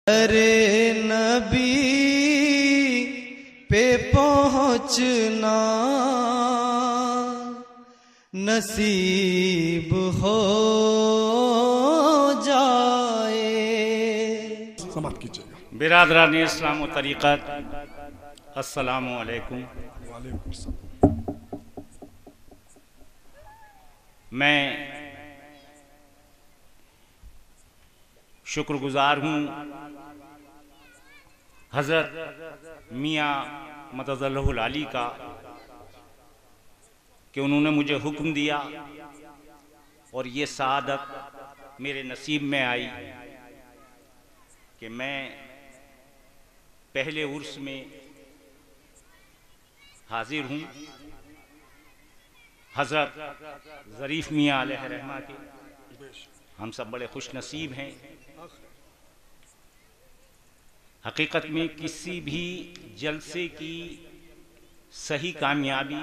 अरे नबी पे पहुँचना नसीब हो जाए। समाप्त कीजिएगा। बिरादरान इस्लाम व तरीक़त, अस्सलामु अलैकुम। वालेकुम अस्सलाम। मैं शुक्रगुजार हूँ हज़रत मियाँ मददल्लहुल आली का कि उन्होंने मुझे हुक्म दिया और ये सआदत मेरे नसीब में आई कि मैं पहले उर्स में हाजिर हूँ। हज़रत ज़रीफ़ मियाँ अलैहि रहमा के हम सब बड़े खुश नसीब हैं। हकीकत में किसी भी जलसे की सही कामयाबी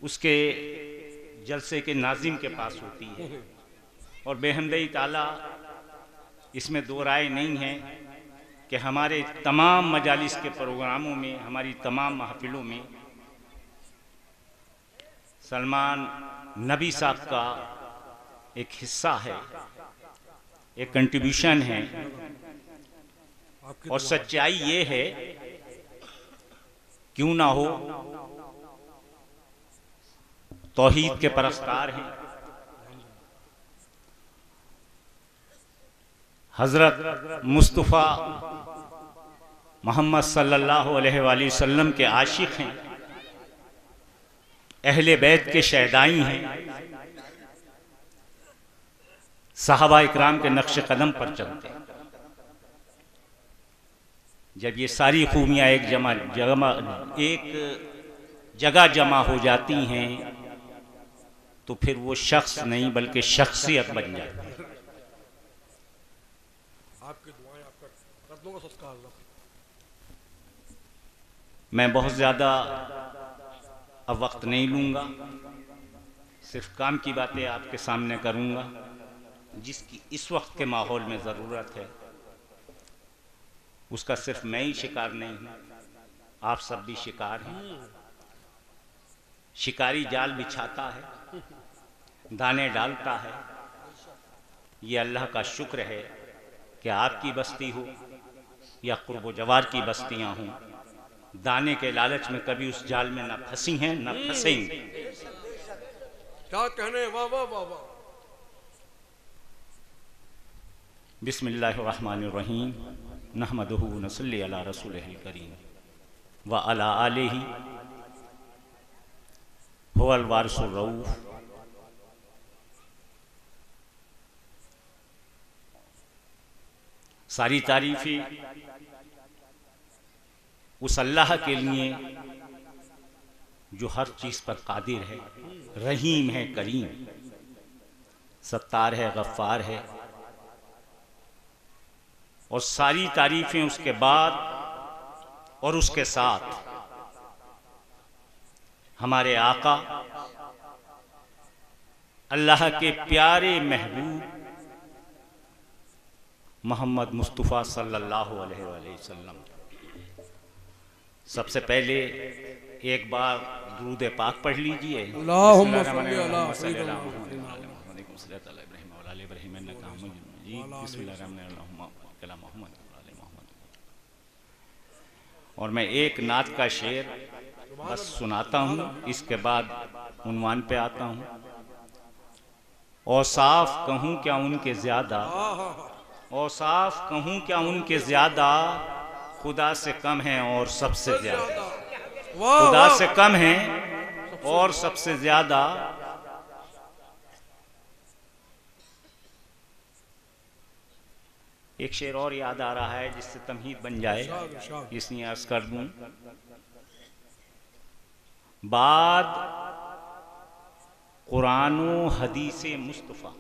उसके जलसे के नाज़िम के पास होती है और बेहमदई ताला इसमें दो राय नहीं है कि हमारे तमाम मजालिस के प्रोग्रामों में, हमारी तमाम महफिलों में सलमान नबी साहब का एक हिस्सा है, एक कंट्रीब्यूशन है। और सच्चाई ये है, क्यों ना हो, तौहीद के परस्तार हैं। हज़रत मुस्तफ़ा मोहम्मद सल्लल्लाहु अलैहि वसल्लम के आशिक हैं, अहले बैत के शहदाई हैं, सहाबा इकराम के नक्श कदम पर चलते हैं। जब ये सारी खूबियाँ एक जगह जमा हो जाती हैं तो फिर वो शख्स नहीं बल्कि शख्सियत बन जाती है। आपकी दुआएं, आपका कदमों का सत्कार। मैं बहुत ज़्यादा अब वक्त नहीं लूँगा, सिर्फ काम की बातें आपके सामने करूँगा जिसकी इस वक्त के माहौल में ज़रूरत है। उसका सिर्फ मैं ही शिकार नहीं हूँ, आप सब भी शिकार हैं। शिकारी जाल बिछाता है, दाने डालता है। ये अल्लाह का शुक्र है कि आपकी बस्ती हो या कुर्ब जवार की बस्तियाँ हों, दाने के लालच में कभी उस जाल में न फंसी हैं न फंसेंगे। क्या कहने, वाह वाह वाह वाह। बिस्मिल्लाहिर्रहमानिर्रहीम, नहमदुहु व नसल्ली अला रसूलिहिल करीम व अला आलिहि हुवल वारिसुर रऊफ। सारी तारीफें उस अल्लाह के लिए जो हर चीज़ पर कादिर है, रहीम है, करीम, सत्तार है, गफ्फार है। और सारी तारीफें उसके बाद और उसके साथ हमारे आका अल्लाह के प्यारे महबूब मोहम्मद मुस्तफ़ा सल्लल्लाहु अलैहि वसल्लम। सबसे पहले एक बार दुरूद पाक पढ़ लीजिए। और मैं एक नात का शेर बस सुनाता हूँ, इसके बाद उन्वान पे आता हूँ। और साफ कहूँ क्या उनके ज़्यादा, और साफ कहूँ क्या उनके ज़्यादा, खुदा से कम हैं और सबसे ज़्यादा। खुदा से कम हैं और सबसे ज़्यादा। एक शेर और याद आ रहा है जिससे तमहीद बन जाए, इसलिए अर्ज कर दूं। बाद कुरानो हदीसे मुस्तफ़ा,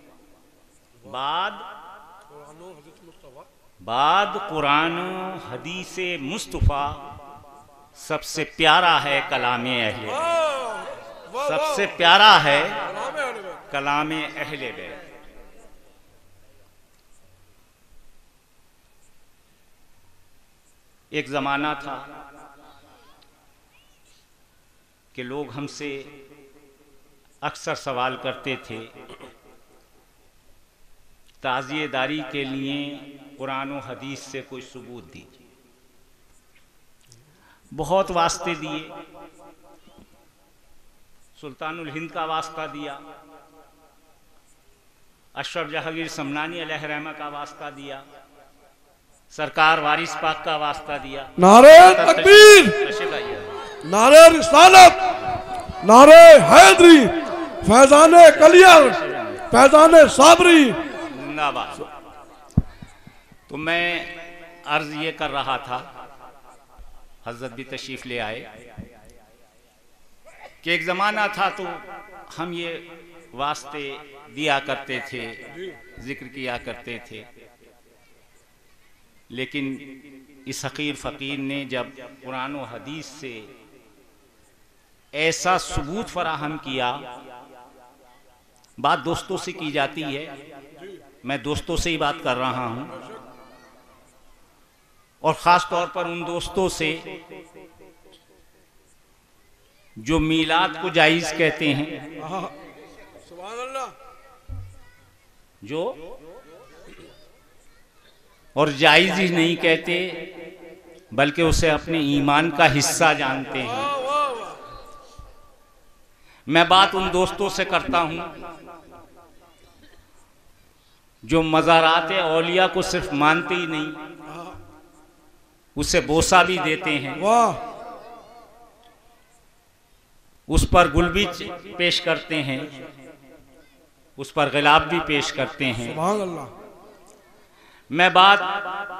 बाद कुरानो हदीसे मुस्तफ़ा, सबसे प्यारा है कलामे अहले बैत, सबसे प्यारा है कलामे अहले बैत। एक ज़माना था कि लोग हमसे अक्सर सवाल करते थे, ताज़िएदारी के लिए कुरान और हदीस से कोई सबूत दीजिए। बहुत वास्ते दिए, सुल्तानुल हिंद का वास्ता दिया, अशरफ जहांगीर समनानी अलैहि रहमा का वास्ता दिया, सरकार वारिस पाक का वास्ता दिया। नारे तकबीर, नारे रिसालत, नारे हैदरी, फैजाने कलियार, फैजाने साबरी, जिंदाबाद। तो मैं अर्ज ये कर रहा था, हजरत भी तशरीफ ले आए, कि एक ज़माना था तो हम ये वास्ते दिया करते थे, जिक्र किया करते थे, लेकिन इस हकीर फ़कीर ने जब कुरान और हदीस से ऐसा सबूत फराहम किया, बात दोस्तों से की जाती है, मैं दोस्तों से ही बात कर रहा हूं, और ख़ास तौर पर उन दोस्तों से जो मीलाद को जायज़ कहते हैं, सुभान अल्लाह, जो और जायज़ ही नहीं कहते बल्कि उसे अपने ईमान का हिस्सा जानते हैं। वाह वाह वाह, मैं बात उन दोस्तों से करता हूं जो मज़ारात औलिया को सिर्फ मानते ही नहीं, उसे बोसा भी देते हैं, वाह, उस पर गुलबीज पेश करते हैं, उस पर गुलाब भी पेश करते हैं। सुभान अल्लाह। मैं बात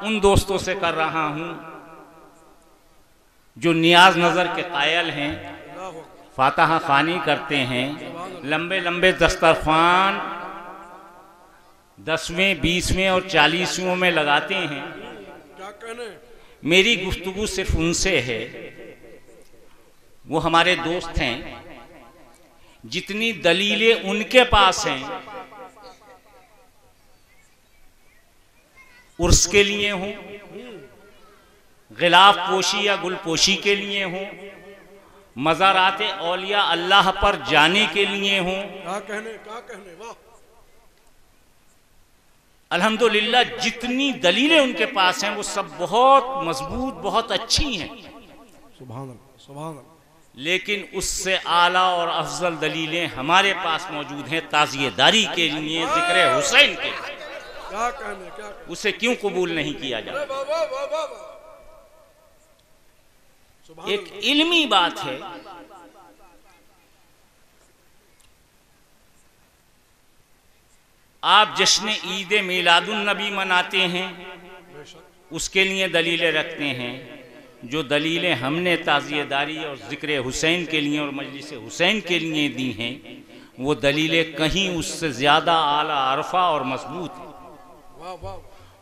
उन दोस्तों से कर रहा हूं जो नियाज नज़र के कायल हैं, फातहा खानी करते हैं, लंबे लंबे दस्तरखान 10वें 20वें और 40वें में लगाते हैं। क्या कहने, मेरी गुफ्तगू सिर्फ उनसे है, वो हमारे दोस्त हैं, जितनी दलीलें उनके पास हैं उर्स के लिए हों, गिलाफ पोशी या गुलपोशी के लिए हों, मज़ारात औलिया अल्लाह पर जाने के लिए हों, क्या कहने, क्या कहने, वाह, अल्हम्दुलिल्लाह जितनी दलीलें उनके पास हैं वो सब बहुत मजबूत, बहुत अच्छी हैं। सुभान अल्लाह, सुभान अल्लाह। लेकिन उससे आला और अफजल दलीलें हमारे पास मौजूद हैं ताज़िएदारी के लिए, जिक्र हुसैन के लिए। क्या कहने, क्या कहने, उसे क्यों कबूल नहीं किया जाता? वाह वाह वाह वाह वाह, सुभान एक इल्मी बात है, आप जश्न ईद मिलादुन नबी मनाते हैं, उसके लिए दलीलें रखते हैं। जो दलीलें हमने ताज़िएदारी और ज़िक्र हुसैन के लिए और मजलिस हुसैन के लिए दी हैं, वो दलीलें कहीं उससे ज़्यादा आला अरफा और मजबूत हैं। वाह वाह,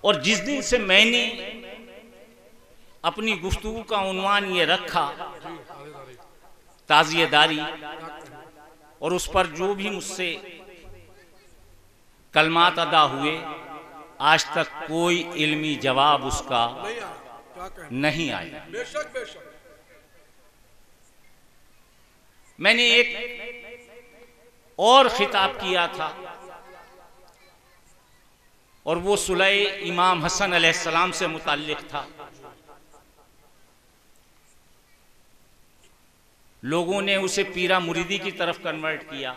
और जिस दिन से मैंने अपनी गुफ्तगू का उन्वान ये रखा ताज़िएदारी, और उस पर जो भी मुझसे कलमात अदा हुए, आज तक कोई इल्मी जवाब उसका नहीं आया, क्या कहने, नहीं आया। बेशक बेशक, मैंने एक और खिताब किया था, और वो सुलह इमाम हसन अलैहिस्सलाम से मुताल्लिक था। लोगों ने उसे पीरा मुरीदी की तरफ कन्वर्ट किया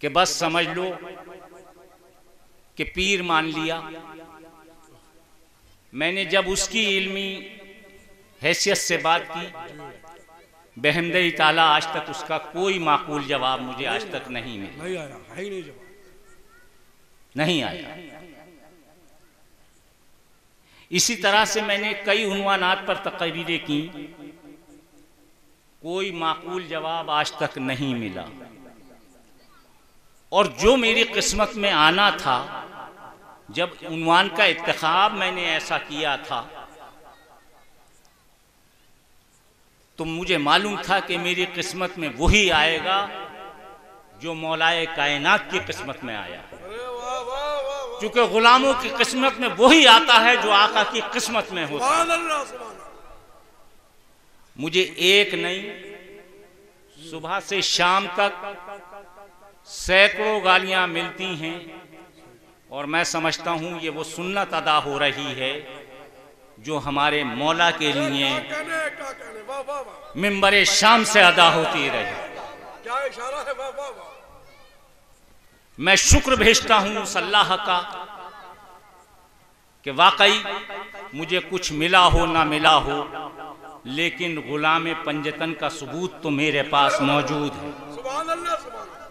कि बस समझ लो कि पीर मान लिया। मैंने जब उसकी इल्मी हैसियत से बात की, बेहमदई ताला आज तक उसका कोई माकूल जवाब मुझे आज तक नहीं मिला, नहीं आया, है ही नहीं जवाब। नहीं आया। इसी तरह से मैंने कई उन्वानात पर तकरीरें की, कोई माकूल जवाब आज तक नहीं मिला। और जो मेरी किस्मत में आना था, जब उन्वान का इंतखाब मैंने ऐसा किया था, तो मुझे मालूम था कि मेरी किस्मत में वही आएगा जो मौलाए कायनात की किस्मत में आया। अरे वाह वाह वाह क्योंकि गुलामों की किस्मत में वही आता है जो आका की किस्मत में होता है। सुभान अल्लाह, सुभान अल्लाह। मुझे एक नहीं, सुबह से शाम तक सैकड़ों गालियां मिलती हैं और मैं समझता हूं ये वो सुन्नत अदा हो रही है जो हमारे मौला के लिए क्या कहने, वाह वाह वाह, मिंबर शाम से अदा होती रहे। क्या इशारा है, वाह वाह वाह। मैं शुक्र भेजता हूं उस अल्लाह का कि वाकई मुझे कुछ मिला हो ना मिला हो, लेकिन गुलाम पंजतन का सबूत तो मेरे पास मौजूद है। सुभान अल्लाह, सुभान अल्लाह।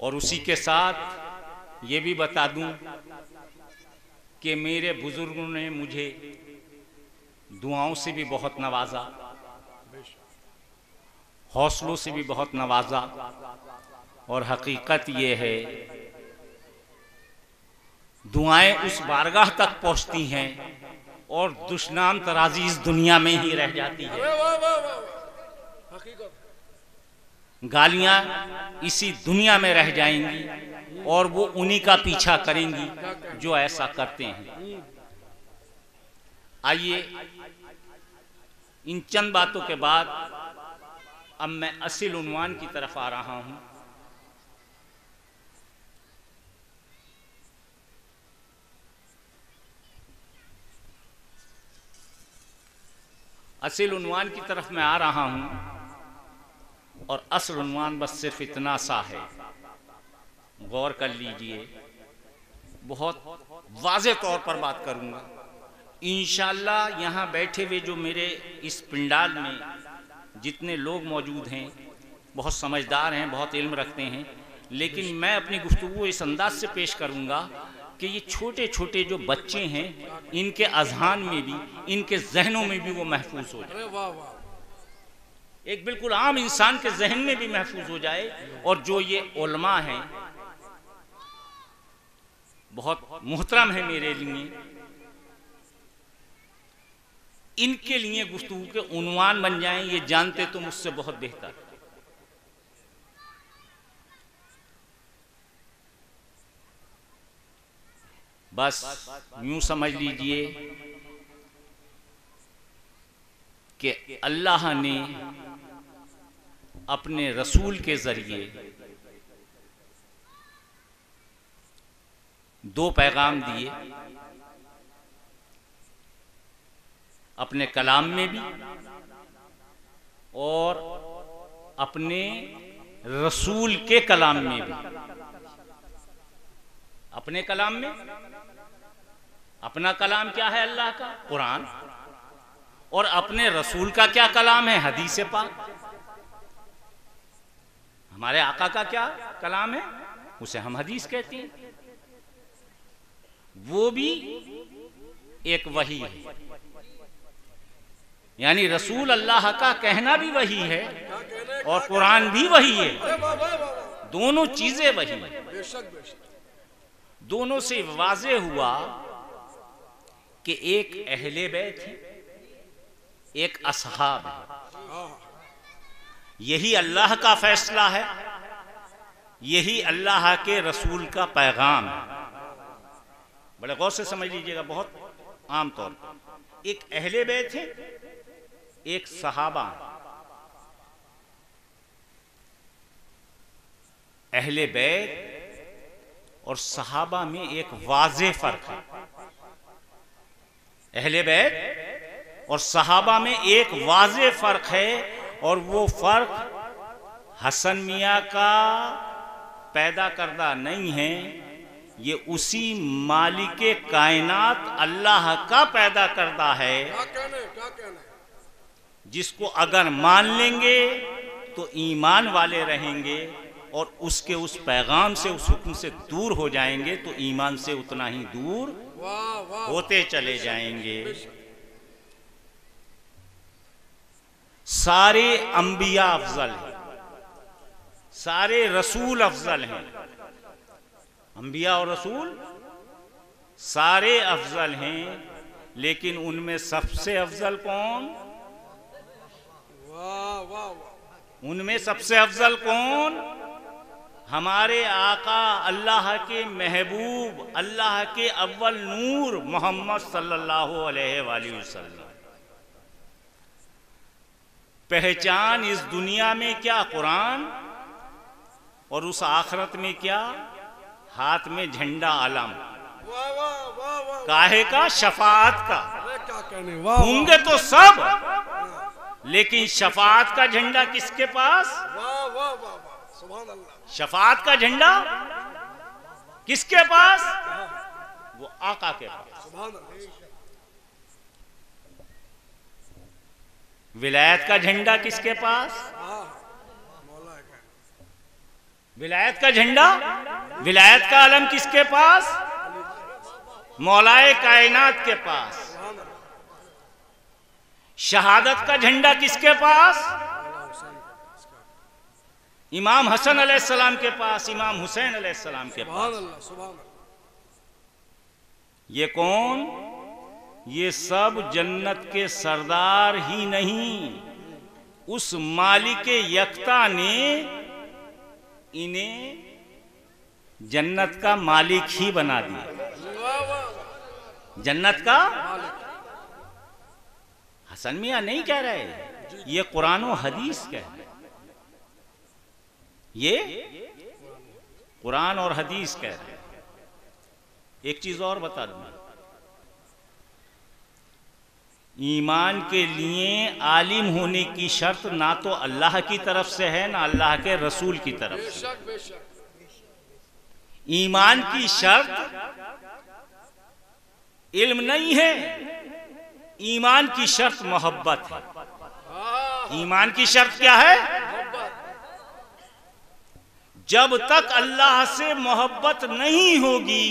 और उसी के साथ ये भी बता दूं कि मेरे बुजुर्गों ने मुझे दुआओं से भी बहुत नवाजा, हौसलों से भी बहुत नवाजा। और हकीकत ये है दुआएं उस बारगाह तक पहुंचती हैं और दुश्मन तराजी इस दुनिया में ही रह जाती है। अरे वाह वाह वाह वाह, हकीकत। गालियां इसी दुनिया में रह जाएंगी और वो उन्हीं का पीछा करेंगी जो ऐसा करते हैं। आइए इन चंद बातों के बाद अब मैं असल उन्वान की तरफ आ रहा हूं। असल उन्वान की तरफ मैं आ रहा हूं और असल उन्वान बस सिर्फ इतना सा है, गौर कर लीजिए। बहुत वाज़े तौर पर बात करूंगा इंशाअल्लाह। यहाँ बैठे हुए जो मेरे इस पिंडाल में जितने लोग मौजूद हैं बहुत समझदार हैं, बहुत इल्म रखते हैं, लेकिन मैं अपनी गुफ्तगू इस अंदाज से पेश करूंगा कि ये छोटे छोटे जो बच्चे हैं इनके अज़हान में भी, इनके जहनों में भी वो महफूज हो जाए। अरे वाह वाह। एक बिल्कुल आम इंसान के जहन में भी महफूज हो जाए। और जो ये उलमा हैं बहुत मोहतरम है मेरे लिए, इनके लिए गुफ्तगू के उन्वान बन जाएं, ये जानते तो मुझसे बहुत बेहतर। बस यूं समझ लीजिए कि अल्लाह ने अपने रसूल के जरिए दो पैगाम दिए, अपने कलाम में भी और अपने रसूल के कलाम में भी। अपने कलाम में, अपना कलाम क्या है? अल्लाह का कुरान। और अपने रसूल का क्या कलाम है? हदीस पाक। हमारे आका का क्या कलाम है? उसे हम हदीस कहते हैं। वो भी एक वही है, यानी रसूल अल्लाह का कहना भी वही है और कुरान भी वही है। दोनों चीजें वही है। बेशक बेशक। दोनों से वाज़े हुआ कि एक अहले बैत है, एक असहाब है। यही अल्लाह का फैसला है, यही अल्लाह के रसूल का पैगाम है। बड़े गौर से समझ लीजिएगा, बहुत आम तौर पर एक अहले बैत है, एक सहाबा। अहले बैत और सहाबा में एक वाज़े फर्क है। अहले बैत और सहाबा में एक वाज़े फर्क है, और वो फर्क हसन मियाँ का पैदा करदा नहीं है, ये उसी मालिके कायनात अल्लाह का पैदा करदा है, क्या कहने। जिसको अगर मान लेंगे तो ईमान वाले रहेंगे और उसके उस पैगाम से, उस हुक्म से दूर हो जाएंगे तो ईमान से उतना ही दूर वाह वाह होते चले जाएंगे। सारे अंबिया अफजल हैं, सारे रसूल अफजल हैं। अंबिया और रसूल सारे अफजल हैं, लेकिन उनमें सबसे अफजल कौन? वाह वाह वाह। उनमें सबसे अफजल कौन? हमारे आका, अल्लाह के महबूब, अल्लाह के अव्वल नूर मोहम्मद सल्लल्लाहु अलैहि वसल्लम। पहचान इस दुनिया में क्या? कुरान, और उस आखिरत में क्या? हाथ में झंडा आलम। वाह वाह वाह वाह। काहे का? शफाअत का। अरे क्या कहने, वाह होंगे तो सब, लेकिन शफाअत का झंडा किसके पास? वाह वाह वाह वाह, सुभान अल्लाह। शफाअत का झंडा किसके पास? वो आका के पास। सुभान अल्लाह। विलायत का झंडा किसके पास? मौला है। विलायत का झंडा, विलायत का अलम किसके पास? मौलाए कायनात के पास। शहादत का झंडा किसके पास? इमाम हसन अलैहिस्सलाम के पास, इमाम हुसैन अलैहिस्सलाम के पास। सुभान अल्लाह। ये कौन? ये सब जन्नत के सरदार ही नहीं, उस मालिक यक्ता ने इन्हें जन्नत का मालिक ही बना दिया। जन्नत का हसन मियां नहीं कह रहे, ये कुरान और हदीस कह रहे। ये कुरान और हदीस कह रहे। एक चीज और बता दूं, ईमान के लिए आलिम होने की शर्त ना तो अल्लाह की तरफ से है ना अल्लाह के रसूल की तरफ से। बेशक बेशक। ईमान की शर्त इल्म नहीं है, ईमान की शर्त मोहब्बत है। ईमान की शर्त क्या है? जब तक अल्लाह से मोहब्बत नहीं होगी,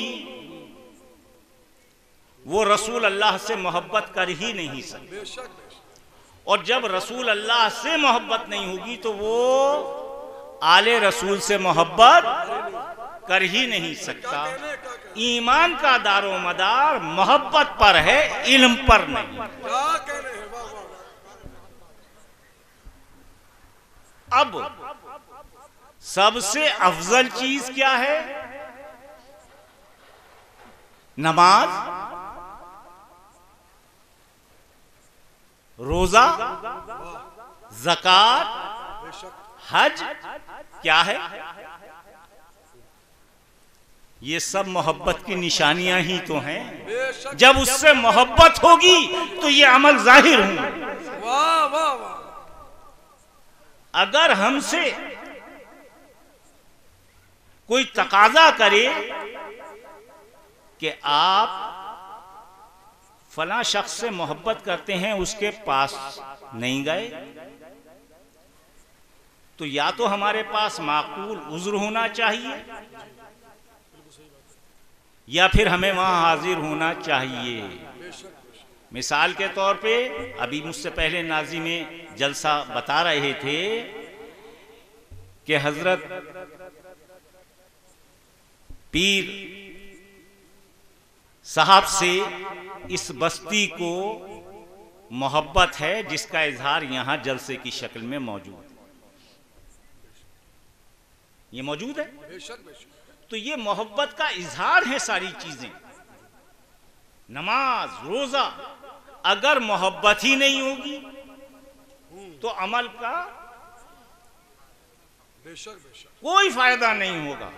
वो रसूल अल्लाह से मोहब्बत कर ही नहीं सकते। बेशक बेशक। और जब रसूल अल्लाह से मोहब्बत नहीं होगी तो वो आले रसूल से मोहब्बत कर ही नहीं सकता। ईमान का दारो मदार मोहब्बत पर है, इल्म पर नहीं। क्या कहने हैं, वाह वाह। अब सबसे अफजल चीज क्या है? नमाज, रोजा, ज़कात, हज क्या है? ये सब मोहब्बत की निशानियां ही तो हैं। बेशक। जब उससे मोहब्बत होगी तो ये अमल जाहिर होंगे। वाह वाह वाह। अगर हमसे कोई तकाजा करे कि आप फला शख्स से मोहब्बत करते हैं, उसके पास नहीं गए, तो या तो हमारे पास माकूल उज़्र होना चाहिए या फिर हमें वहां हाजिर होना चाहिए। मिसाल के तौर पे अभी मुझसे पहले नाजी में जलसा बता रहे थे कि हजरत पीर साहब से इस बस्ती को मोहब्बत है, जिसका इजहार यहां जलसे की शक्ल में मौजूद है। ये मौजूद है। बेशक बेशक। तो ये मोहब्बत का इजहार है सारी चीजें। नमाज, रोजा, अगर मोहब्बत ही नहीं होगी तो अमल का बेशक बेशक कोई फायदा नहीं होगा।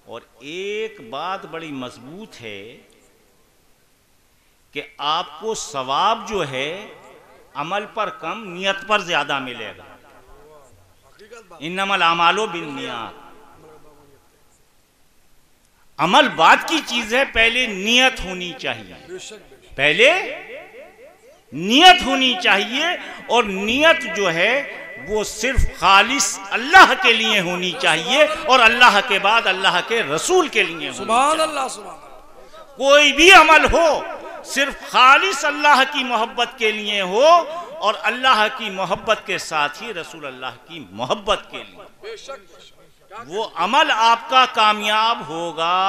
और एक बात बड़ी मजबूत है कि आपको सवाब जो है अमल पर कम, नियत पर ज्यादा मिलेगा। इन्नमल आमालो बिन्नियात। अमल बात की चीज है, पहले नियत होनी चाहिए। पहले नियत होनी चाहिए, और नियत जो है वो सिर्फ खालिस अल्लाह के लिए होनी चाहिए, और अल्लाह के बाद अल्लाह के रसूल के लिए। सुभान अल्लाह सुभान अल्लाह। कोई भी अमल हो सिर्फ खालिस अल्लाह की मोहब्बत के लिए हो, और अल्लाह की मोहब्बत के साथ ही रसूल अल्लाह की मोहब्बत के लिए, बेशक वो अमल आपका कामयाब होगा।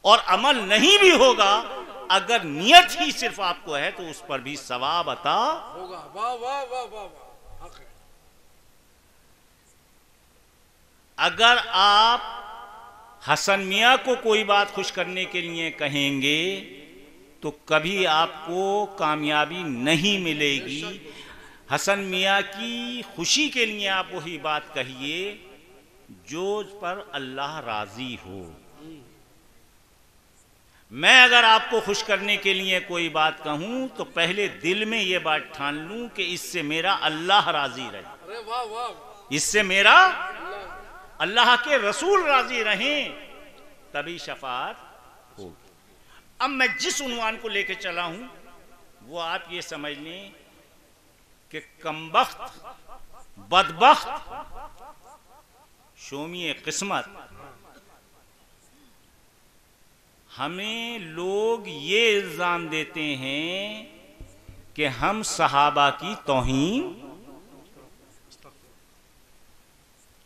और अमल नहीं भी होगा, अगर नियत ही सिर्फ आपको है तो उस पर भी सवाब अता होगा। वाह वाह वाह वाह वाह। अगर आप हसन मियाँ को कोई बात खुश करने के लिए कहेंगे तो कभी आपको कामयाबी नहीं मिलेगी। हसन मियाँ की खुशी के लिए आप वही बात कहिए जो पर अल्लाह राजी हो। मैं अगर आपको खुश करने के लिए कोई बात कहूं तो पहले दिल में ये बात ठान लूं कि इससे मेरा अल्लाह राजी रहे, अरे वाह वाह, इससे मेरा अल्लाह के रसूल राजी रहें, तभी शफाअत होगी। अब मैं जिस उन्वान को लेकर चला हूं वो आप ये समझ लें कि कमबख्त, बदबख्त, शोमी किस्मत, हमें लोग ये इल्जाम देते हैं कि हम सहाबा की तौहीन,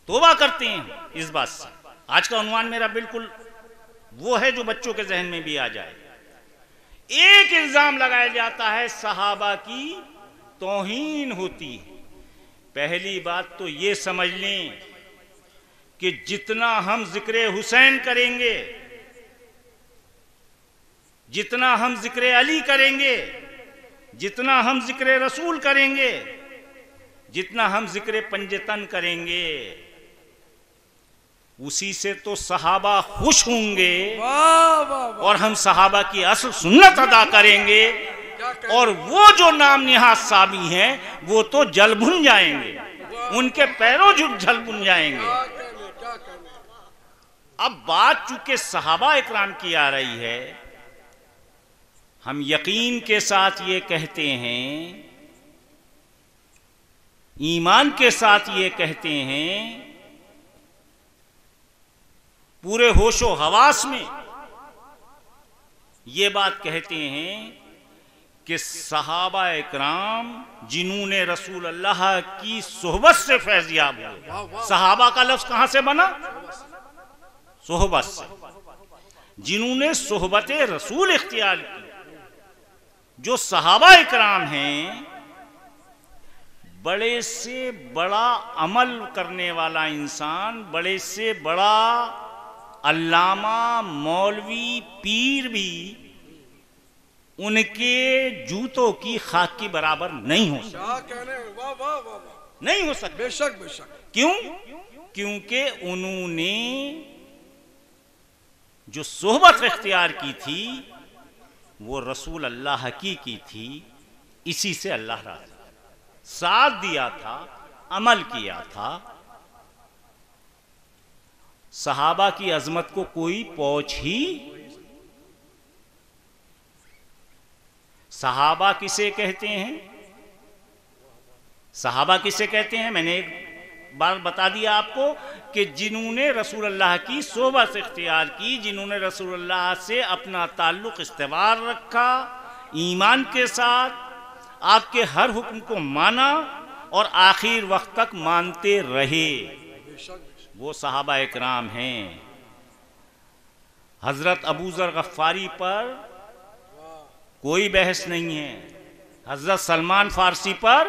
तौबा करते हैं इस बात से। आज का उन्वान मेरा बिल्कुल वो है जो बच्चों के जहन में भी आ जाए। एक इल्जाम लगाया जाता है सहाबा की तौहीन होती है। पहली बात तो ये समझ लें कि जितना हम जिक्र हुसैन करेंगे, जितना हम जिक्र अली करेंगे, जितना हम जिक्र रसूल करेंगे, जितना हम जिक्र पंजतन करेंगे, उसी से तो सहाबा खुश होंगे और हम सहाबा की असल सुन्नत अदा करेंगे, और वो जो नाम निहात साबी हैं वो तो जल भुन जाएंगे, उनके पैरों जल भुन जाएंगे। अब बात चूंकि सहाबा इकराम की आ रही है, हम यकीन के साथ ये कहते हैं, ईमान के साथ ये कहते हैं, पूरे होशो हवास में ये बात कहते हैं कि सहाबा इकराम जिन्होंने रसूल अल्लाह की सोहबत से फैज़याब हुए। सहाबा का लफ्ज़ कहां से बना? सोहबत से। जिन्होंने सोहबत रसूल इख्तियार की, जो सहाबा इकराम हैं, बड़े से बड़ा अमल करने वाला इंसान, बड़े से बड़ा अल्लामा, मौलवी, पीर भी उनके जूतों की खाक की बराबर नहीं हो सकता, नहीं हो सकता। बेशक बेशक। क्यों? क्योंकि उन्होंने जो सोहबत इख्तियार की थी वो रसूल अल्लाह की थी, इसी से अल्लाह राज़ी, साथ दिया था, अमल किया था। सहाबा की अजमत को कोई पहुंच ही, सहाबा किसे कहते हैं? सहाबा किसे कहते हैं? मैंने एक बार बता दिया आपको कि जिन्होंने रसूल अल्लाह की सोहबत इख्तियार की, जिन्होंने रसूल अल्लाह से अपना ताल्लुक इस्तेवार रखा, ईमान के साथ आपके हर हुक्म को माना और आखिर वक्त तक मानते रहे, वो सहाबा इकराम हैं। हजरत अबू ज़र गफ्फारी पर कोई बहस नहीं है, हजरत सलमान फारसी पर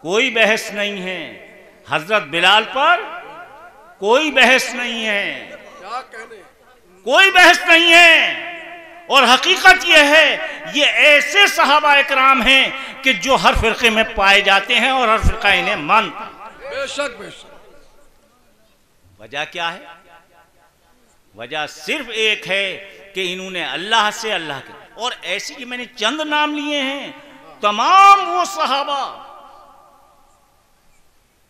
कोई बहस नहीं है, हजरत बिलाल पर कोई बहस नहीं है, क्या कहने, कोई बहस नहीं है। और हकीकत यह है, ये ऐसे सहाबा इकराम हैं कि जो हर फिरके में पाए जाते हैं और हर फिरका इन्हें मानता है। बेशक बेशक। वजह क्या है? वजह सिर्फ एक है कि इन्होंने अल्लाह से, अल्लाह के, और ऐसे कि मैंने चंद नाम लिए हैं, तमाम वो सहाबा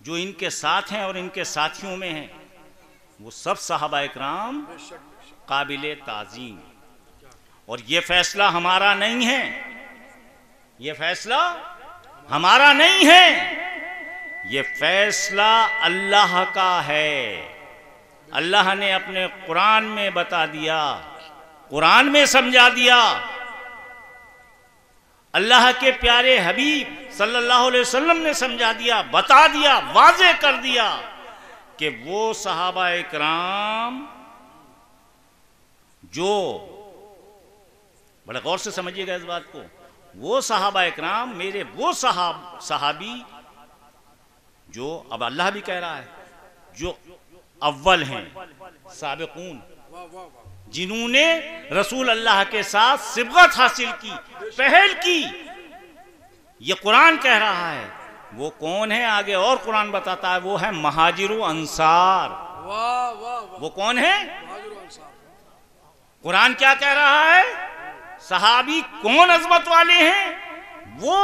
जो इनके साथ हैं और इनके साथियों में हैं, वो सब सहाबा इकराम काबिले ताज़ीम। और ये फैसला हमारा नहीं है, ये फैसला हमारा नहीं है, ये फैसला अल्लाह का है। अल्लाह ने अपने कुरान में बता दिया, कुरान में समझा दिया। अल्लाह के प्यारे हबीब सल्लल्लाहु अलैहि वसल्लम ने समझा दिया, बता दिया, वाज़े कर दिया कि वो सहाबा इकराम जो, बड़े गौर से समझिएगा इस बात को, वो सहाबा इकराम मेरे वो सहाबी जो अब अल्लाह भी कह रहा है जो अव्वल हैं साबिकून, वाह वाह वाह, जिन्होंने रसूल अल्लाह के साथ सिबगत हासिल की, पहल की, ये कुरान कह रहा है। वो कौन है आगे और कुरान बताता है, वो है महाजिर अंसार। वाह वाह वाह, वो कौन है? हाजिर अंसार। कुरान क्या कह रहा है? सहाबी कौन अजमत वाले हैं? वो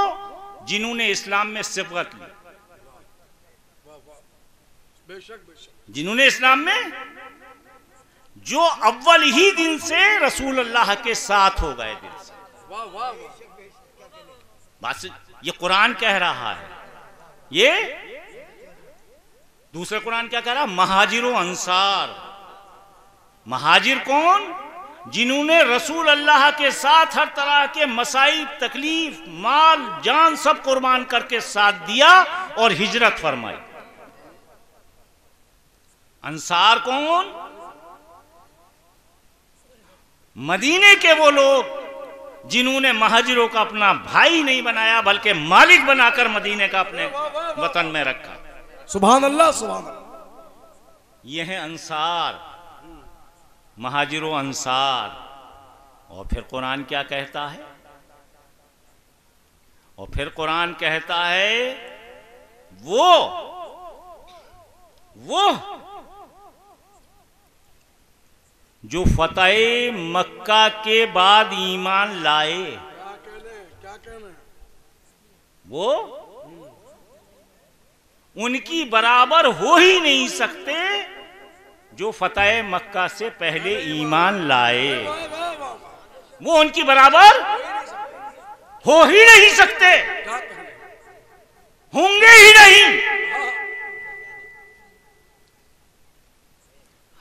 जिन्होंने इस्लाम में सिबगत ली, वाह वाह, बेशक बेशक, जिन्होंने इस्लाम में जो अव्वल ही दिन से रसूल अल्लाह के साथ हो गए दिल से। वाह वाह वाह, बस ये कुरान कह रहा है। ये दूसरे कुरान क्या कह रहा? महाजिर अंसार। महाजिर कौन? जिन्होंने रसूल अल्लाह के साथ हर तरह के मसाइब, तकलीफ, माल, जान सब कुर्बान करके साथ दिया और हिजरत फरमाई। अंसार कौन? मदीने के वो लोग जिन्होंने महाजिरों का अपना भाई नहीं बनाया बल्कि मालिक बनाकर मदीने का अपने वतन में रखा। सुभान अल्लाह सुभान अल्लाह। ये है अंसार, महाजिरों अंसार। और फिर कुरान क्या कहता है? और फिर कुरान कहता है वो जो फतेह मक्का के बाद ईमान लाए, क्या कहने, वो उनकी बराबर हो ही नहीं सकते जो फतेह मक्का से पहले ईमान लाए। वाह वाह वाह वाह, वो उनकी बराबर हो ही नहीं सकते, क्या कहने, होंगे ही नहीं।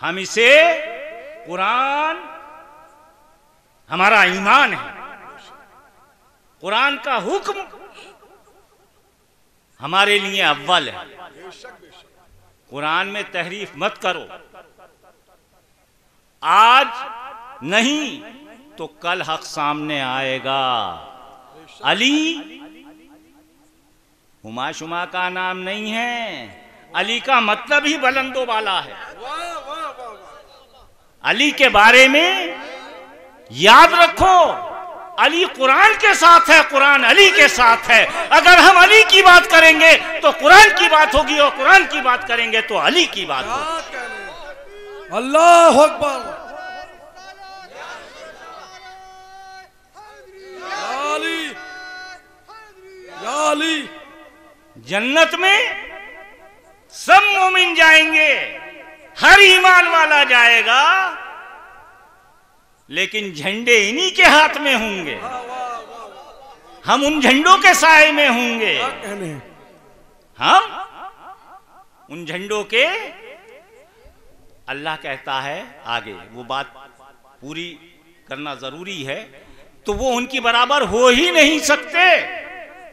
हम इसे कुरान हमारा ईमान है, कुरान का हुक्म हमारे लिए अव्वल है। बेशक बेशक, कुरान में तहरीफ मत करो, आज नहीं तो कल हक सामने आएगा। अली हुमा-शुमा का नाम नहीं है, अली का मतलब ही बुलंदो वाला है। वाह वाह वाह वाह, अली के बारे में याद रखो, अली कुरान के साथ है, कुरान अली के साथ है। अगर हम अली की बात करेंगे तो कुरान की बात होगी और कुरान की बात करेंगे तो अली की बात होगी। क्या कहने, अल्लाह अकबर, या अली, या अली। जन्नत में सब मोमिन जाएंगे, हर ईमान वाला जाएगा, लेकिन झंडे इन्हीं के हाथ में होंगे, वाह वाह वाह वाह, हम उन झंडों के साए में होंगे। क्या कहने, हम उन झंडों के, अल्लाह कहता है आगे, वो बात पूरी करना जरूरी है, तो वो उनकी बराबर हो ही नहीं सकते।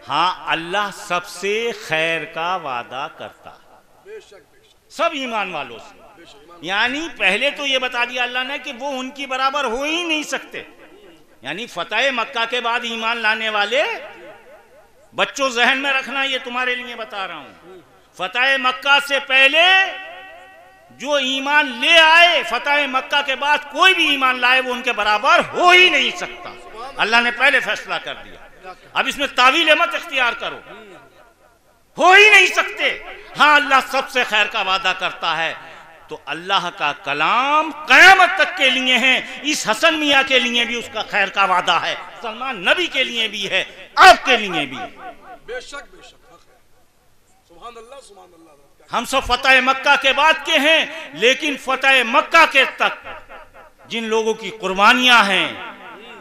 हाँ, अल्लाह सबसे खैर का वादा करता है, बेशक बेशक सब ईमान वालों से। बेशक, यानी पहले तो ये बता दिया अल्लाह ने कि वो उनकी बराबर हो ही नहीं सकते। यानी फतेह मक्का के बाद ईमान लाने वाले बच्चों जहन में रखना, ये तुम्हारे लिए बता रहा हूं। फतेह मक्का से पहले जो ईमान ले आए, फतेह मक्का के बाद कोई भी ईमान लाए, वो उनके बराबर हो ही नहीं सकता। अल्लाह ने पहले फैसला कर दिया। अब इसमें तावील मत इख्तियार करो, हो ही नहीं सकते। हाँ, अल्लाह सबसे खैर का वादा करता है, तो अल्लाह का कलाम कयामत तक के लिए है। इस हसन मियाँ के लिए भी उसका खैर का वादा है, सलमान नबी के लिए भी है, आपके लिए भी है। बेशक बेशक, सुभान अल्लाह सुभान अल्लाह। हम सब फतेह मक्का के बाद के हैं, लेकिन फतेह मक्का के तक जिन लोगों की कुर्बानियां हैं,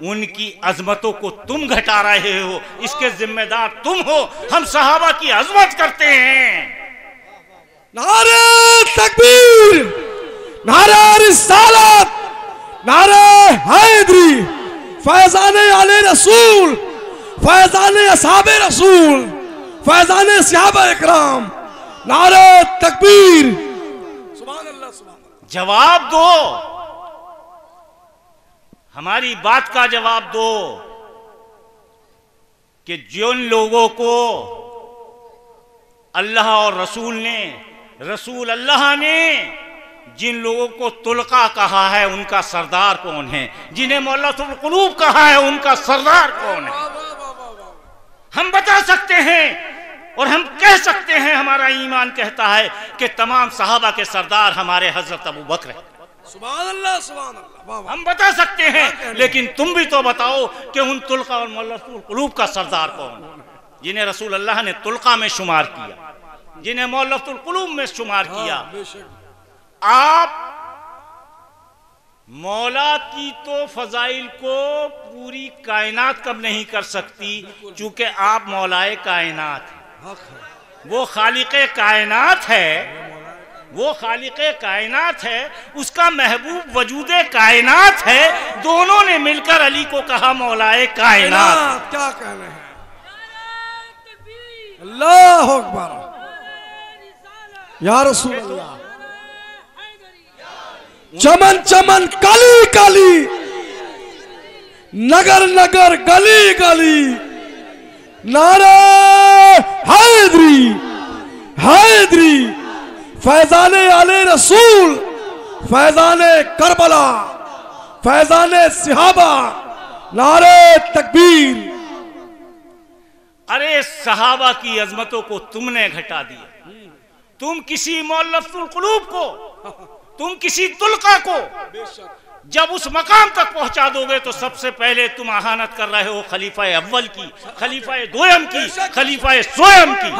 उनकी अजमतों को तुम घटा रहे हो, इसके जिम्मेदार तुम हो। हम सहाबा की अजमत करते हैं। नारे तकबीर, नारे रिसालत, नारे हैदरी, फैजान आले रसूल, फैजान असहाबे रसूल, फैजान सहाबा इकराम, नारे तकबीर, सुभान अल्लाह सुभान अल्लाह। जवाब दो, हमारी बात का जवाब दो कि जिन लोगों को अल्लाह और रसूल अल्लाह ने जिन लोगों को तुलका कहा है उनका सरदार कौन है, जिन्हें मुअल्लफुल कुलूब कहा है उनका सरदार कौन है। हम बता सकते हैं और हम कह सकते हैं, हमारा ईमान कहता है कि तमाम सहाबा के सरदार हमारे हजरत अबू बकर हैं। सुभान अल्लाह, सुभान अल्लाह। हम बता सकते हैं, लेकिन तुम भी तो बताओ कि उन तुलका और मुअल्लफुल कुलूब का सरदार कौन, जिन्हें रसूल अल्लाह ने तुलका में शुमार किया, जिन्हें मुअल्लफुल कुलूब में शुमार किया। आप मौला की तो फजाइल को पूरी कायनात कब नहीं कर सकती, चूंकि आप मौलाए कायनात हैं। वो खालिक़े कायनात है, वो खालिक़े कायनात है, उसका महबूब वजूदे कायनात है। दोनों ने मिलकर अली को कहा मौलाए कायनात। क्या कहना है, अल्लाह अकबर या रसूल अल्लाह। चमन चमन काली काली, नगर नगर गली गली, नारे हैदरी हैदरी, फैजाने आले रसूल, फैजाने करबला, फैजाने सिहाबा, नारे तकबीर। अरे सहाबा की अजमतों को तुमने घटा दिया। तुम किसी मुअल्लफुल कुलूब को, तुम किसी तुलका को जब उस मकाम तक पहुंचा दोगे तो सबसे पहले तुम आहानत कर रहे हो खलीफा अव्वल की, खलीफा दोयम की, खलीफा सोयम की।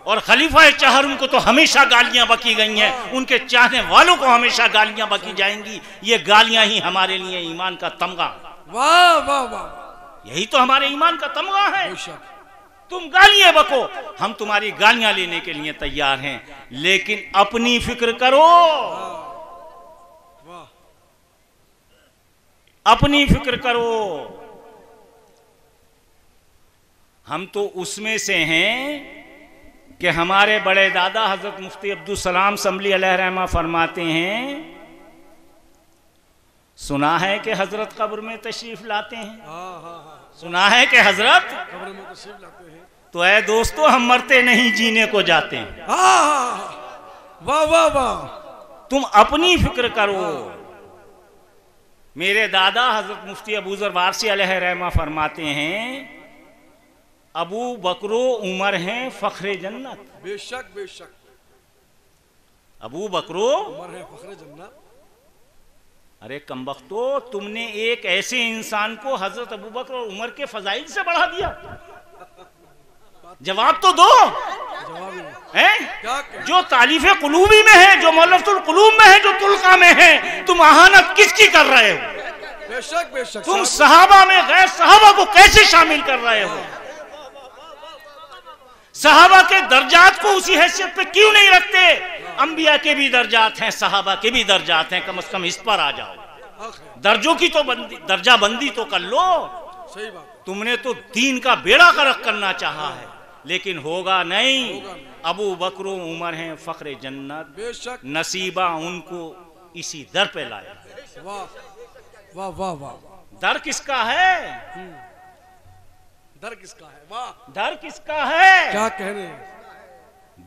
और खलीफा चहरम को तो हमेशा गालियां बकी गई हैं, उनके चाहने वालों को हमेशा गालियां बकी जाएंगी। ये गालियां ही हमारे लिए ईमान का तमगा। वाह वाह वाह, यही तो हमारे ईमान का तमगा है। तुम गालियां बको, हम तुम्हारी गालियां लेने के लिए तैयार हैं, लेकिन अपनी फिक्र करो, अपनी फिक्र करो। हम तो उसमें से हैं कि हमारे बड़े दादा हजरत मुफ्ती अब्दुल सलाम संभली अलैह रहमा फरमाते हैं, सुना है कि हजरत कब्र में तशरीफ लाते हैं। सुना है कि हजरत कब्र में तशरीफ लाते हैं। तो ऐ दोस्तों, हम मरते नहीं, जीने को जाते हैं। वाह वाह वाह, तुम अपनी फिक्र करो। मेरे दादा हजरत मुफ्ती अबू ज़र वारसी अलैह रहमा फरमाते हैं, अबू बकरो उमर हैं फख्रे जन्नत। बेशक बेशक, अबू बकरो उमर है फख्रे जन्नत। अरे कमबख्तो, तुमने एक ऐसे इंसान को हजरत अबू बकर और उमर के फजाइल से बढ़ा दिया। जवाब तो दो। हैं? जो तालीफे कुलूबी में है, जो मुअल्लफुल कुलूब में है, जो तुलका में है, तुम आहानत किसकी कर रहे हो? बेशक बेशक, तुम सहाबा में गैर सहाबा को कैसे शामिल कर रहे हो? सहाबा के दर्जात को उसी हैसियत पे क्यों नहीं रखते? अंबिया के भी दर्जात हैं, सहाबा के भी दर्जात हैं, कम से कम इस पर आ जाओ। दर्जों की तो दर्जा बंदी तो कर लो। सही बात। तुमने तो दीन का बेड़ा गर्क करना चाहा है, लेकिन होगा नहीं। अबू बकर उमर हैं फख्रे जन्नत, बेशक। नसीबा उनको इसी दर पे लाया। वाह वाह वाह वाह। दर किसका है? दर किसका है? वाह, दर किसका है? क्या कहने,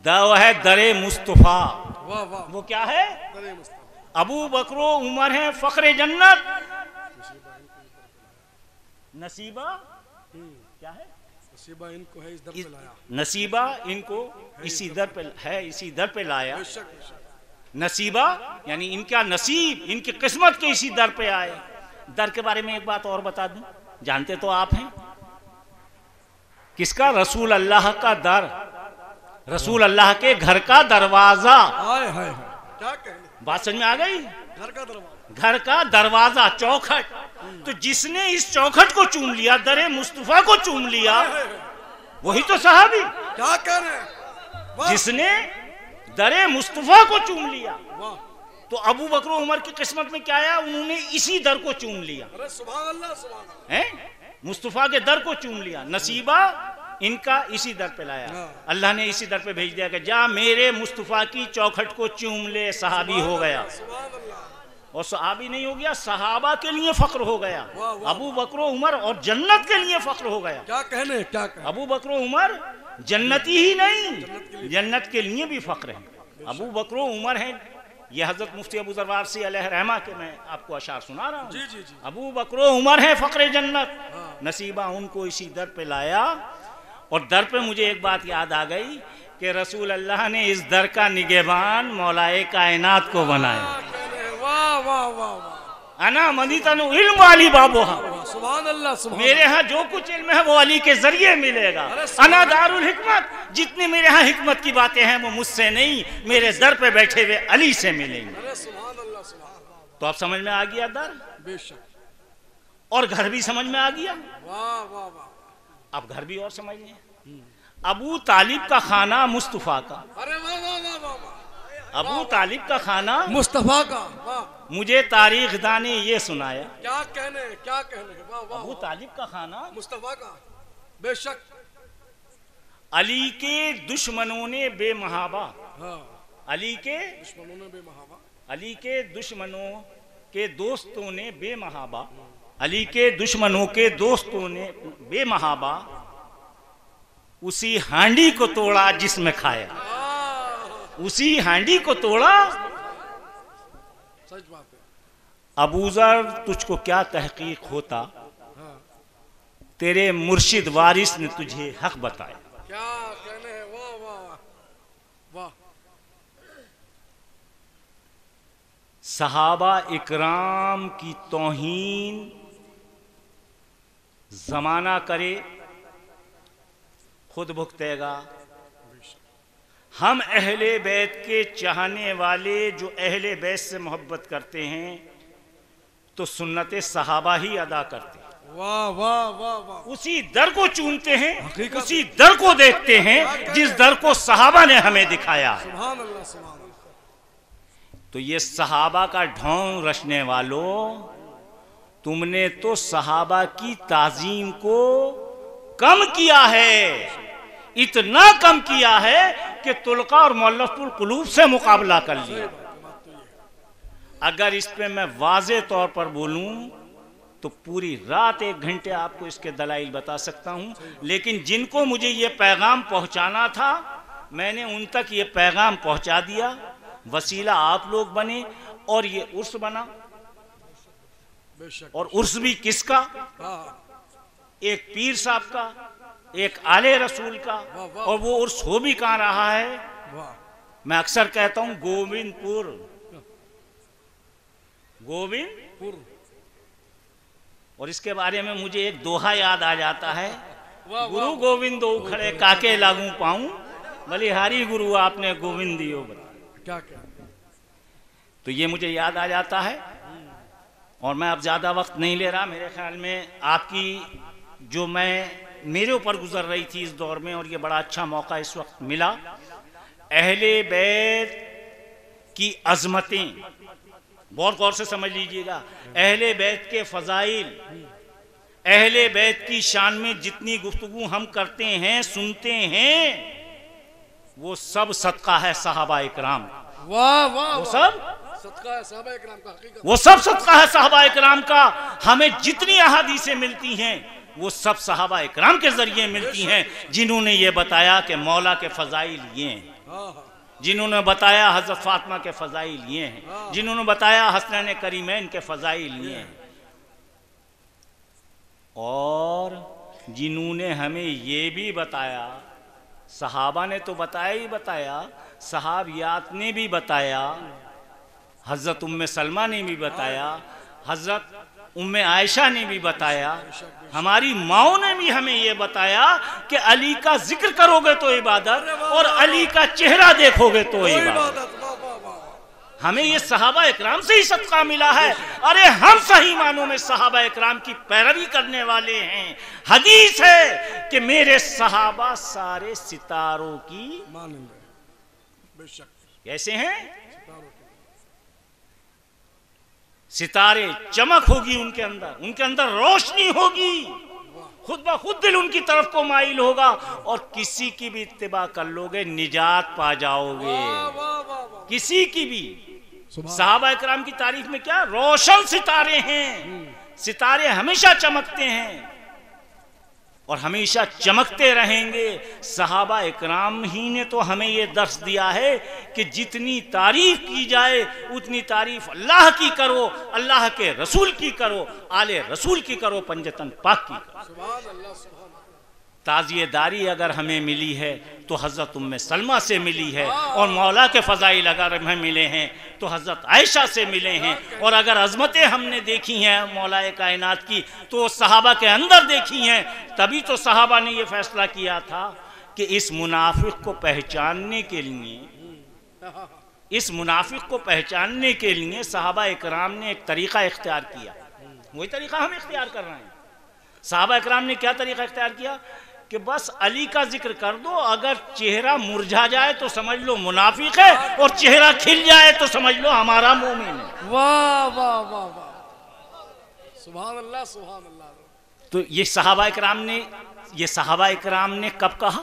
वो है दरे मुस्तफा। वाह वाह, वो क्या है? दरे मुस्तफा। अबू बकर उमर हैं फख्रे जन्नत, नसीबा क्या है? नसीबा इनको है इस दर पे लाया। नसीबा इनको इसी दर पे है, इसी दर पे लाया। बेशक बेशक। नसीबा यानी इनका नसीब, इनकी किस्मत के इसी दर पे आए। दर के बारे में एक बात और बता दूं, जानते तो आप हैं किसका? रसूल अल्लाह का दर, रसूल अल्लाह के घर का दरवाजा। हाय हाय, क्या कहने, बात समझ में आ गई? घर का दरवाजा, घर का दरवाजा, चौखट। तो जिसने इस चौखट को चूम लिया, दरे मुस्तफा को चूम लिया, वही तो सहाबी। क्या कहने, जिसने दरे मुस्तफा को चूम लिया, वाह। तो अबू बकर उमर की किस्मत में क्या आया? उन्होंने इसी दर को चूम लिया। अरे सुभान अल्लाह, सुभान अल्लाह। हैं? मुस्तफा के दर को चूम लिया। नसीबा इनका इसी दर पे लाया। अल्लाह ने इसी दर पे भेज दिया कि जा मेरे मुस्तफा की चौखट को चूम ले, सहाबी हो गया। और सहाबी नहीं हो गया, सहाबा के लिए फख्र हो गया। अबू बकर उमर और जन्नत के लिए फख्र हो गया। क्या कहने, क्या कहने। अबू बकर उमर जन्नती ही नहीं, जन्नत के लिए भी फख्र है। अबू बकर उमर हैं, ये हजरत मुफ्ती अबू ज़र वारसी अलैहि रहमा के मैं आपको अशार सुना रहा हूँ। जी जी जी। अबू बकर उमर है फख्र जन्नत। नसीबा उनको इसी दर पे लाया, और दर पे मुझे एक बात याद आ गई कि रसूल अल्लाह ने इस दर का निगहबान मौलाए कायनात को बनाया। वाह वाह वाह वाह, अना मदीतनु इल्म वाली बाबूहा, सुभान अल्लाह सुभान मेरे यहाँ जो कुछ इल्म है वो अली के जरिए मिलेगा। अना दारुल हिकमत, जितनी मेरे यहाँ हिकमत की बातें हैं वो मुझसे नहीं, मेरे दर पे बैठे हुए अली से मिलेंगे। अरे सुभान अल्लाह सुभान अल्लाह। तो अब समझ में आ गया दर, बेशक। और घर भी समझ में आ गया। वाह वाह वाह। अब घर भी और समझ लें। अबू तालिब का खाना मुस्तफा का, अरे वाह वाह वाह वाह वाह। अबू तालिब का खाना मुस्तफा का, वाह। मुझे तारीख दाने ये सुनाया। क्या कहने, क्या कहने, वाह वाह। अबू तालिब का खाना मुस्तफा का, बेशक। अली के दुश्मनों ने बेमहाबा, हाँ, अली के दुश्मनों ने बेमहाबा, अली के दुश्मनों के दोस्तों ने बेमहाबा, अली के दुश्मनों के दोस्तों ने बेमहाबा उसी हांडी को तोड़ा जिसमें खाया, उसी हांडी को तोड़ा। सच बात है। अबू ज़र तुझको क्या तहकीक होता, हाँ, तेरे मुर्शिद वारिस ने तुझे हक बताया। क्या कहने हैं, वाह वाह वाह। सहाबा इकराम की तौहीन जमाना करे खुद भुगतेगा। हम अहले बैत के चाहने वाले जो अहले बैत से मोहब्बत करते हैं तो सुन्नत सहाबा ही अदा करते हैं। वाह वाह वाह वाह। उसी दर को चूमते हैं, हकीकत। उसी दर को देखते हैं जिस दर को सहाबा ने हमें दिखाया। सुभान अल्लाह सुभान अल्लाह। तो ये सहाबा का ढोंग रचने वालों, तुमने तो सहाबा की ताजीम को कम किया है, इतना कम किया है कि तुलका और मुअल्लफुल कुलूब से मुकाबला कर लिया। अगर इस पे मैं वाज़े तौर पर बोलूं तो पूरी रात 1 घंटे आपको इसके दलाइल बता सकता हूं, लेकिन जिनको मुझे ये पैगाम पहुंचाना था मैंने उन तक ये पैगाम पहुंचा दिया। वसीला आप लोग बने और ये उर्स बना। बेशक। और उर्स भी किसका? हाँ, एक पीर साहब का, एक आले रसूल का। और वो उर्स हो भी कहाँ रहा है? वाह। मैं अक्सर कहता हूं गोविंदपुर, गोविंदपुर। और इसके बारे में मुझे एक दोहा याद आ जाता है, गुरु गोविंद दो खड़े काके लागू पाऊं, बलिहारी गुरु आपने गोविंद दियो बता। क्या क्या। तो ये मुझे याद आ जाता है। और मैं अब ज़्यादा वक्त नहीं ले रहा। मेरे ख्याल में आपकी जो मेरे ऊपर गुजर रही थी इस दौर में, और ये बड़ा अच्छा मौका इस वक्त मिला। अहले बैत की अजमतें बहुत गौर से समझ लीजिएगा। अहले बैत के फजाइल, अहले बैत की शान में जितनी गुफ्तगू हम करते हैं, सुनते हैं, वो सब सदका है सहाबा इकराम। वाह वाह। वो सब सदका है सहाबा इकराम का, हकीकत। वो सब सदका है सहाबा इकराम का। हमें जितनी अहादीसें मिलती हैं वो सब सहाबा इकराम के जरिए मिलती हैं, जिन्होंने ये बताया कि मौला के फजाइल ये हैं, जिन्होंने बताया हजरत फातिमा के फजाइल ये हैं, जिन्होंने बताया हसनैन करीमैन के फजाइल ये हैं, और जिन्होंने हमें ये भी बताया, सहाबा ने तो बताया ही बताया, सहाबियात ने भी बताया, हजरत उम्मे सलमा ने भी बताया, हजरत उम्मे आयशा ने भी बताया, हमारी माओ ने भी हमें ये बताया कि अली का जिक्र करोगे तो इबादत, और अली का चेहरा देखोगे तो इबादत। हमें ये सहाबा इकराम से ही सदका मिला है। अरे हम सही मानों में सहाबा इकराम की पैरवी करने वाले हैं। हदीस है कि मेरे सहाबा सारे सितारों की कैसे हैं? सितारे चमक होगी उनके अंदर रोशनी होगी, खुद ब खुद दिल उनकी तरफ को माइल होगा, और किसी की भी इत्तिबा कर लोगे निजात पा जाओगे, किसी की भी। सहाबा इकराम की तारीफ में क्या रोशन सितारे हैं, सितारे हमेशा चमकते हैं। और हमेशा चमकते रहेंगे। सहाबा इकराम ही ने तो हमें ये दर्स दिया है कि जितनी तारीफ की जाए उतनी तारीफ अल्लाह की करो, अल्लाह के रसूल की करो, आले रसूल की करो, पंजतन पाक की करो। सुभान अल्लाह, सुभान अल्लाह। ताज़ियेदारी अगर हमें मिली है तो हज़रत उम्मे सलमा से मिली है, और मौला के फ़ज़ाइल अगर हमें मिले हैं तो हज़रत आयशा से मिले हैं, और अगर अज़मतें हमने देखी हैं मौलाए कायनात की तो सहाबा के अंदर देखी हैं। तभी तो सहाबा ने ये फ़ैसला किया था कि इस मुनाफिक को पहचानने के लिए, इस मुनाफिक को पहचानने के लिए सहाबा इकराम ने एक तरीक़ा इख्तियार किया। वही तरीक़ा हम इख्तियार कर रहे हैं। सहाबा इकराम ने क्या तरीक़ा इख्तियार किया कि बस अली का जिक्र कर दो, अगर चेहरा मुरझा जाए तो समझ लो मुनाफिक है, और चेहरा खिल जाए तो समझ लो हमारा मोमिन है। वाह वाह वाह वाह, सुभान अल्लाह, सुभान अल्लाह। तो ये सहाबा इकराम ने कब कहा,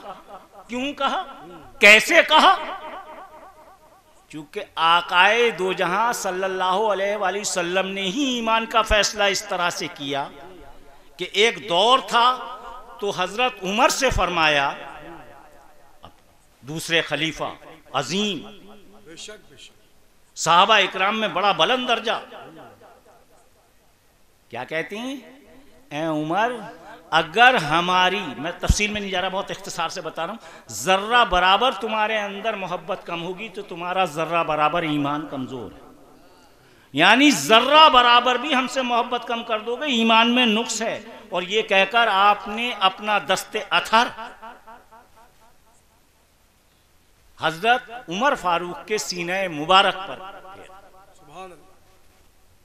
क्यों कहा, कैसे कहा? चूंकि आकाए दो जहां सल्लल्लाहु अलैहि वसल्लम ने ही ईमान का फैसला इस तरह से किया कि एक दौर था तो हजरत उमर से फरमाया, दूसरे खलीफा अजीम, बेशक बेशक, सहाबा इकराम में बड़ा बुलंद दर्जा, क्या कहती हैं, ए उमर, अगर हमारी, मैं तफसील में नहीं जा रहा, बहुत इख्तिसार से बता रहा हूं, जर्रा बराबर तुम्हारे अंदर मोहब्बत कम होगी तो तुम्हारा जर्रा बराबर ईमान कमजोर है। यानी जर्रा बराबर भी हमसे मोहब्बत कम कर दोगे, ईमान में नुक्स है। और ये कहकर आपने अपना दस्ते अथर हजरत उमर फारूक के सीने मुबारक पर, सुभान अल्लाह।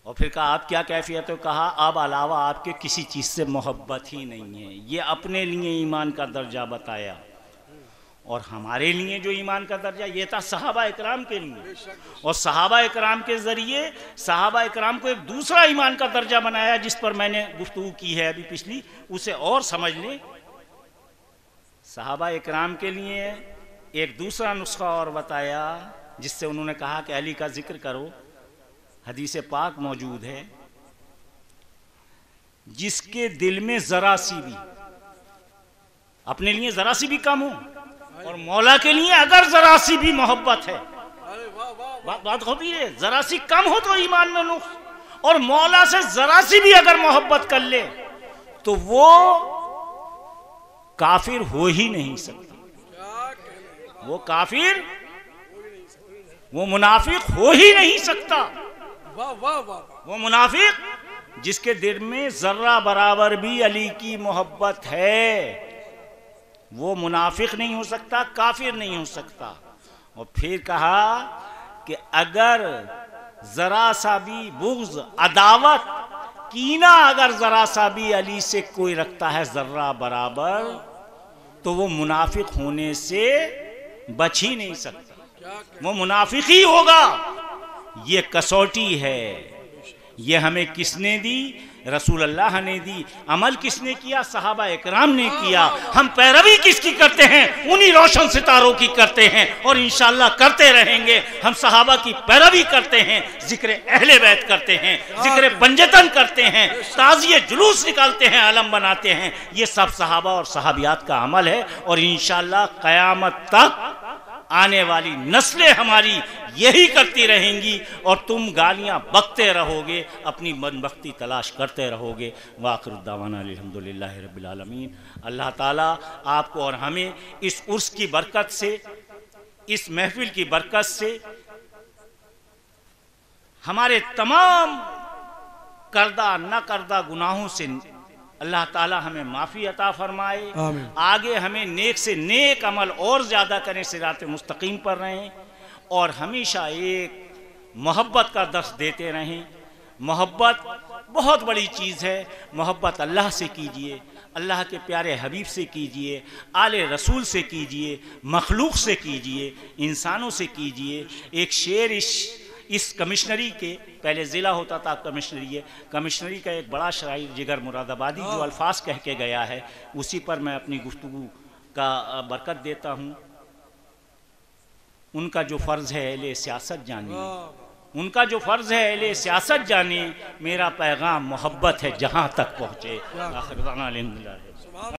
और फिर कहा आप क्या कैफियत है? कहा अब अलावा आपके किसी चीज से मोहब्बत ही नहीं है। ये अपने लिए ईमान का दर्जा बताया, और हमारे लिए जो ईमान का दर्जा ये था सहाबा इकराम के लिए, और सहाबा इकराम के जरिए सहाबा इकराम को एक दूसरा ईमान का दर्जा बनाया जिस पर मैंने गुफ्तगू की है अभी पिछली, उसे और समझ लें। सहाबा इकराम के लिए एक दूसरा नुस्खा और बताया जिससे उन्होंने कहा कि अली का जिक्र करो। हदीस पाक मौजूद है, जिसके दिल में जरा सी भी, अपने लिए जरा सी भी कम हो और मौला के लिए अगर जरा सी भी मोहब्बत है, अरे वाह वाह, बात होती है, जरा सी कम हो तो ईमान में नुक्स, और मौला से जरा सी भी अगर मोहब्बत कर ले तो वो काफिर हो ही नहीं सकता, क्या कहने, वो काफिर, वो मुनाफिक हो ही नहीं सकता। वाह वाह वाह, वो मुनाफिक जिसके दिल में जर्रा बराबर भी अली की मोहब्बत है वो मुनाफिक नहीं हो सकता, काफिर नहीं हो सकता। और फिर कहा कि अगर जरा सा भी बुग़्ज़, अदावत, कीना अगर जरा सा भी अली से कोई रखता है जर्रा बराबर तो वो मुनाफिक होने से बच ही नहीं सकता, क्या कहने, वो मुनाफिक ही होगा। ये कसौटी है, ये हमें किसने दी? रसूल अल्लाह ने दी। अमल किसने किया? सहाबा इकराम ने किया। हम पैरवी किसकी करते हैं? उन्हीं रोशन सितारों की करते हैं, और इंशाअल्लाह करते रहेंगे। हम सहाबा की पैरवी करते हैं, जिक्र अहले बैत करते हैं, जिक्र पंजतन करते हैं, ताज़िए जुलूस निकालते हैं, आलम बनाते हैं। ये सब सहाबा और सहाबियात का अमल है, और इंशाअल्लाह क़यामत तक आने वाली नस्लें हमारी यही करती रहेंगी, और तुम गालियां बकते रहोगे, अपनी मनबख्ती तलाश करते रहोगे। वाखिर दावाना अल्हम्दुलिल्लाहि रब्बिल आलमीन। अल्लाह ताला आपको और हमें इस उर्स की बरकत से, इस महफिल की बरकत से, हमारे तमाम करदा न करदा गुनाहों से अल्लाह ताला हमें माफ़ी अता फरमाए। आमीन। आगे हमें नेक से नेक अमल और ज़्यादा करें, सिरात मुस्तकीम पर रहें, और हमेशा एक मोहब्बत का दर्स देते रहें। मोहब्बत बहुत बड़ी चीज़ है। मोहब्बत अल्लाह से कीजिए, अल्लाह के प्यारे हबीब से कीजिए, आले रसूल से कीजिए, मखलूक से कीजिए, इंसानों से कीजिए। एक शेर इस कमिश्नरी के, पहले ज़िला होता था कमिश्नरी का एक बड़ा शायर जिगर मुरादाबादी जो अल्फाज कह के गया है, उसी पर मैं अपनी गुफ्तगू का बरकत देता हूँ। उनका जो फ़र्ज़ है अहले सियासत जानिए, उनका जो फ़र्ज़ है अहले सियासत जानिए, मेरा पैगाम मोहब्बत है जहाँ तक पहुँचे। आखिर